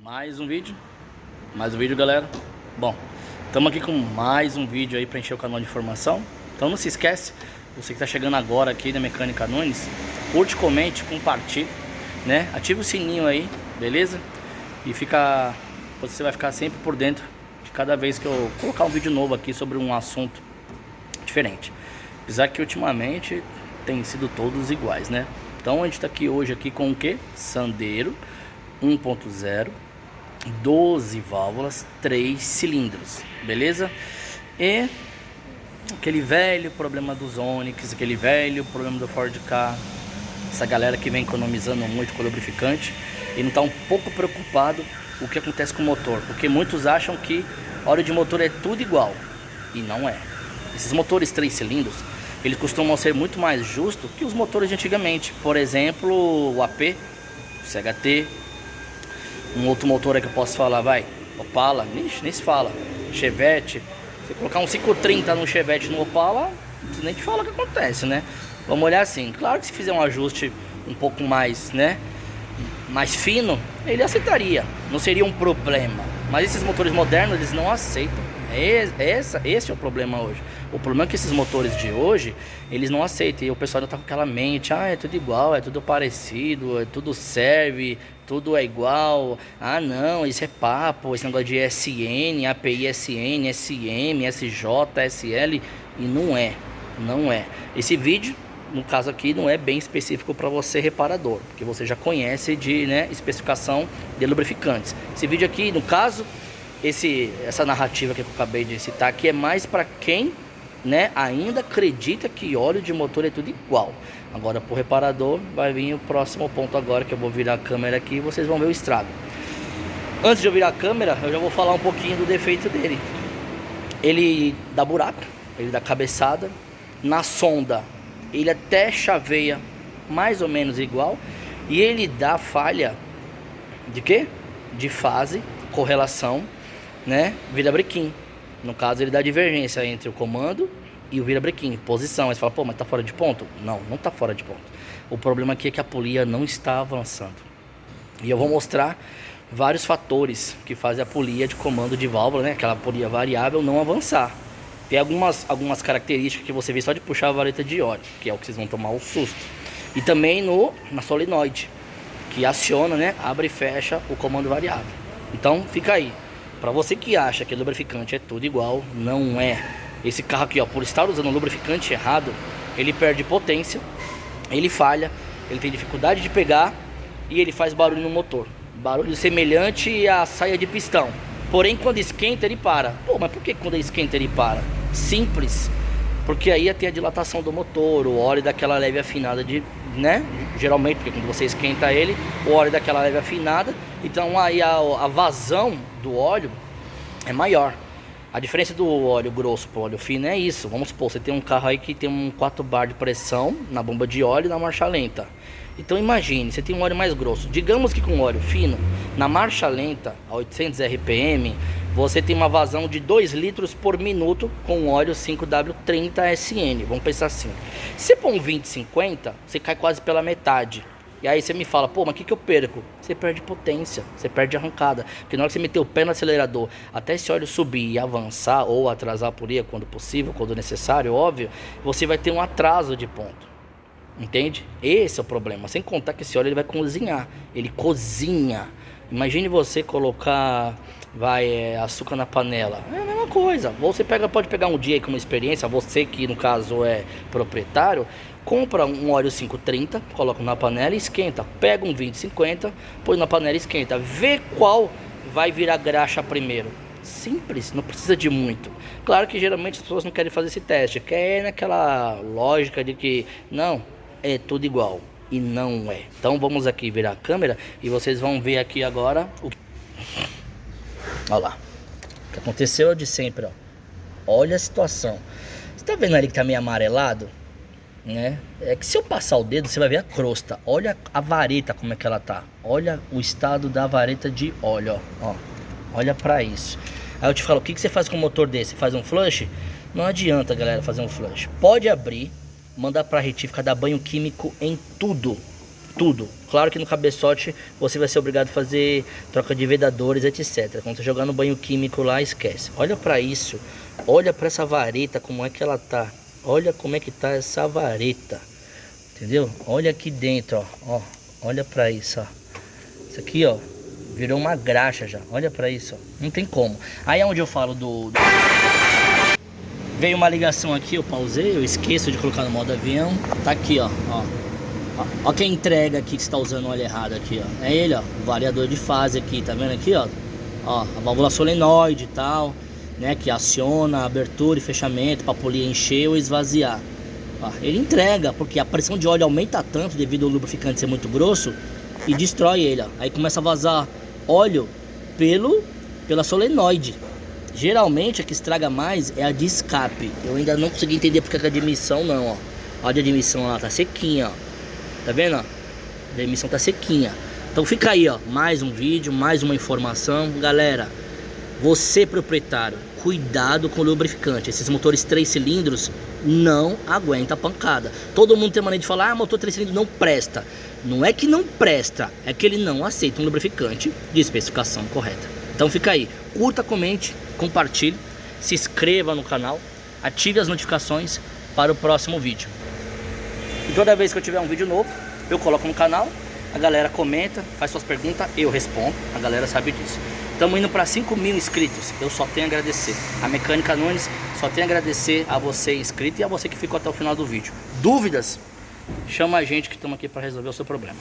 Mais um vídeo, galera. Bom, estamos aqui com mais um vídeo aí para encher o canal de informação. Então não se esquece, você que está chegando agora aqui na Mecânica Nunes, curte, comente, compartilhe, né? Ativa o sininho aí, beleza? E você vai ficar sempre por dentro de cada vez que eu colocar um vídeo novo aqui sobre um assunto diferente. Apesar que ultimamente tem sido todos iguais, né? Então a gente está aqui hoje aqui com o que? Sandero 1.0, 12 válvulas, 3 cilindros, beleza? E aquele velho problema dos Onix, aquele velho problema do Ford Ka, essa galera que vem economizando muito com o lubrificante e não está um pouco preocupado o que acontece com o motor, porque muitos acham que óleo de motor é tudo igual, e não é. Esses motores 3 cilindros, eles costumam ser muito mais justos que os motores de antigamente. Por exemplo, o AP, o CHT, um outro motor aí que eu posso falar, Opala, nem se fala, Chevette. Se colocar um 530 no Chevette no Opala, nem te fala o que acontece, né? Vamos olhar assim, claro que se fizer um ajuste um pouco mais, né, mais fino, ele aceitaria, não seria um problema. Mas esses motores modernos, eles não aceitam. Esse é o problema hoje. O problema é que esses motores de hoje, eles não aceitam. E o pessoal ainda tá com aquela mente, é tudo igual, é tudo parecido, tudo serve, tudo é igual. Ah não, isso é papo, esse negócio de SN, API SN, SM, SJ, SL. E não é. Esse vídeo, no caso aqui, não é bem específico para você reparador, porque você já conhece de, né, especificação de lubrificantes. Esse vídeo aqui, no caso, essa narrativa que eu acabei de citar aqui é mais para quem, né, ainda acredita que óleo de motor é tudo igual. Agora, pro reparador, vai vir o próximo ponto agora, que eu vou virar a câmera aqui e vocês vão ver o estrago. Antes de eu virar a câmera, eu já vou falar um pouquinho do defeito dele. Ele dá buraco, ele dá cabeçada. Na sonda, ele até chaveia mais ou menos igual. E ele dá falha de quê? De fase, correlação, né, virabrequim. No caso, ele dá divergência entre o comando e o virabrequim, posição. Aí você fala, pô, mas tá fora de ponto? Não tá fora de ponto. O problema aqui é que a polia não está avançando. E eu vou mostrar vários fatores que fazem a polia de comando de válvula, né, aquela polia variável, não avançar. Tem algumas características que você vê só de puxar a vareta de óleo, que é o que vocês vão tomar o susto. E também na solenoide, que aciona, né, abre e fecha o comando variável. Então fica aí. Para você que acha que lubrificante é tudo igual, não é. Esse carro aqui, ó, por estar usando um lubrificante errado, ele perde potência, ele falha, ele tem dificuldade de pegar e ele faz barulho no motor. Barulho semelhante à saia de pistão. Porém, quando esquenta, ele para. Pô, mas por que quando esquenta ele para? Simples. Porque aí tem a dilatação do motor, o óleo daquela leve afinada né? Geralmente, porque quando você esquenta ele, o óleo daquela leve afinada, então aí a vazão do óleo é maior. A diferença do óleo grosso para o óleo fino é isso. Vamos supor, você tem um carro aí que tem um 4 bar de pressão na bomba de óleo e na marcha lenta. Então imagine, você tem um óleo mais grosso. Digamos que com óleo fino, na marcha lenta, a 800 RPM, você tem uma vazão de 2 litros por minuto com óleo 5W30 SN. Vamos pensar assim. Se você pôr um 20/50, você cai quase pela metade. E aí você me fala, pô, mas o que eu perco? Você perde potência, você perde arrancada. Porque na hora que você meter o pé no acelerador, até esse óleo subir e avançar ou atrasar a polia quando possível, quando necessário, óbvio, você vai ter um atraso de ponto. Entende? Esse é o problema. Sem contar que esse óleo ele vai cozinhar. Ele cozinha. Imagine você colocar açúcar na panela. É a mesma coisa. Você pode pegar um dia aí com uma experiência, você que no caso é proprietário, compra um óleo 530, coloca na panela e esquenta. Pega um 20/50, põe na panela e esquenta. Vê qual vai virar graxa primeiro. Simples, não precisa de muito. Claro que geralmente as pessoas não querem fazer esse teste, quer naquela lógica de que não, é tudo igual. E não é. Então vamos aqui virar a câmera e vocês vão ver aqui agora olha lá. O que aconteceu é de sempre, ó. Olha a situação. Você tá vendo ali que tá meio amarelado? Né? É que se eu passar o dedo, você vai ver a crosta. Olha a vareta como é que ela tá. Olha o estado da vareta de óleo, ó. Olha pra isso. Aí eu te falo, o que você faz com um motor desse? Você faz um flush? Não adianta, galera, fazer um flush. Pode abrir, mandar pra retífica, dar banho químico em tudo. Tudo. Claro que no cabeçote você vai ser obrigado a fazer troca de vedadores, etc. Quando você jogar no banho químico lá, esquece. Olha pra isso. Olha pra essa vareta, como é que ela tá. Olha como é que tá essa vareta. Entendeu? Olha aqui dentro, ó. Olha pra isso, ó. Isso aqui, ó, virou uma graxa já. Olha pra isso, ó. Não tem como. Aí é onde eu falo Veio uma ligação aqui, eu pausei, eu esqueço de colocar no modo avião. Tá aqui, ó. Ó quem entrega aqui que está usando o óleo errado aqui, ó. É ele, ó, o variador de fase aqui, tá vendo aqui, ó? Ó, a válvula solenoide e tal, né, que aciona a abertura e fechamento para polir encher ou esvaziar. Ó, ele entrega, porque a pressão de óleo aumenta tanto devido ao lubrificante ser muito grosso e destrói ele, ó. Aí começa a vazar óleo pela solenoide. Geralmente a que estraga mais é a de escape. Eu ainda não consegui entender porque é a de admissão não, ó. Ó, a de admissão lá tá sequinha, ó. Tá vendo, ó? A emissão tá sequinha. Então fica aí, ó, mais um vídeo, mais uma informação. Galera, você proprietário, cuidado com o lubrificante. Esses motores 3 cilindros não aguenta pancada. Todo mundo tem maneira de falar, ah, motor 3 cilindros não presta. Não é que não presta, é que ele não aceita um lubrificante de especificação correta. Então fica aí, curta, comente, compartilhe, se inscreva no canal, ative as notificações para o próximo vídeo. E toda vez que eu tiver um vídeo novo, eu coloco no canal, a galera comenta, faz suas perguntas, eu respondo, a galera sabe disso. Estamos indo para 5.000 inscritos, eu só tenho a agradecer. A Mecânica Nunes só tem a agradecer a você inscrito e a você que ficou até o final do vídeo. Dúvidas? Chama a gente que estamos aqui para resolver o seu problema.